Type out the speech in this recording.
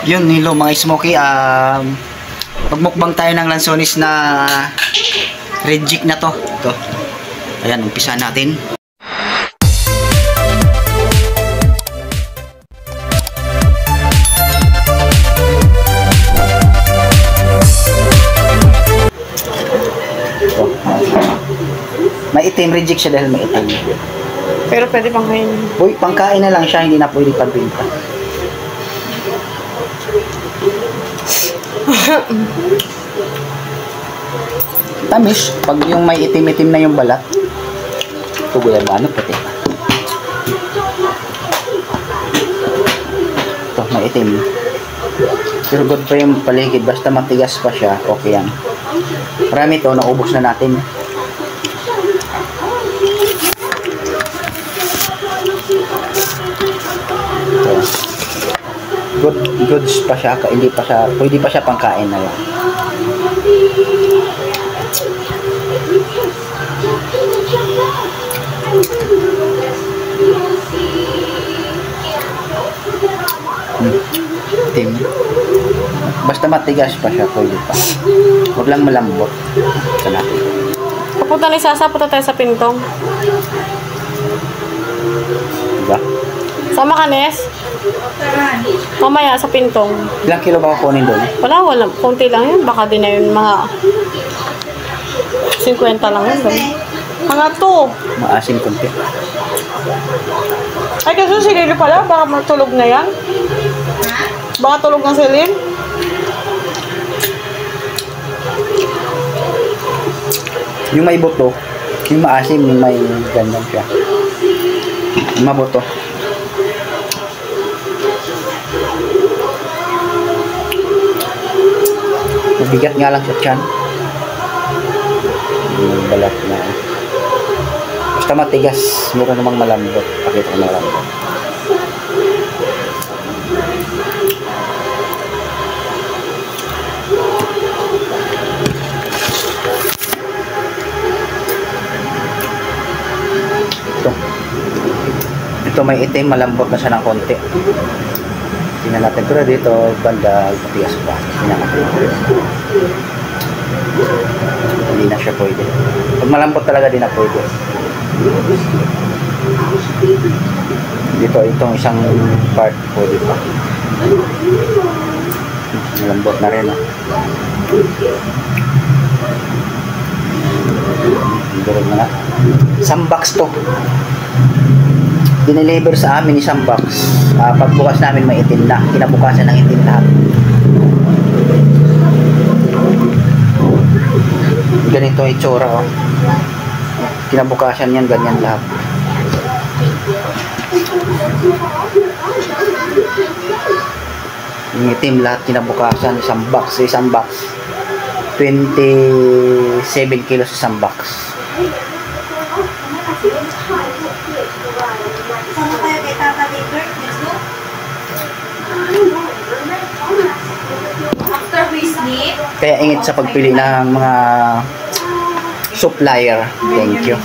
Yun, nilo mga smoky. Magmukbang tayo ng lansones na reject na to. Ito. Ayan, umpisa natin. Ito. May itim, reject siya dahil may itim. Pero pwede pang kain. Uy, pangkain na lang siya, hindi na pwede pagbinta. Tamis, pag yung may itim-itim na yung balat. Ito guyabano, puti. Ito, may itim. Pero good pa yung paligid, basta matigas pa siya, okay yan. Marami ito, naubos na natin. Ito. Goods pa siya, hindi pa siya, pwede pa siya pangkain na lang. Tim. Basta matigas pa siya, pwede pa. Huwag lang malambot. Ito natin. Kapunta ni Sasa, punta tayo sa Pintong. Diba? Sama ka, Nes? Mamaya sa Pintong. Ilang kilo ba kukunin doon? Wala. Kunti lang yun. Baka din na yun mga 50 lang yun doon. Mga 2. Maasim konti. Ay, kasi si Lily pala. Baka matulog na yan. Baka tulog na si Lily. Yung may buto, yung maasim, yung may ganyan siya. Yung mabuto. Mabigat nga lang sa tiyan. Yung balat na. Basta matigas, meron namang malambot. Pakita ko malambot. Ito may itim, malambot na siya ng konti. Tingnan natin. Pero dito, banda, matigas pa. Tingnan natin. Hindi na siya pwede. Pag malambot talaga, di na pwede. Dito, itong isang part, pwede pa. Malambot na rin. Durog na nga. Isang box to. Dineliver sa amin isang box. Pagbukas namin may itim na. Kinabukasan ng itim lahat. Ganito ang itsura, oh. Kinabukasan yan, ganyan lahat. Yung itim lahat kinabukasan, isang box. 27 kilos isang box. Kaya ingit sa pagpili ng mga supplier. Thank you.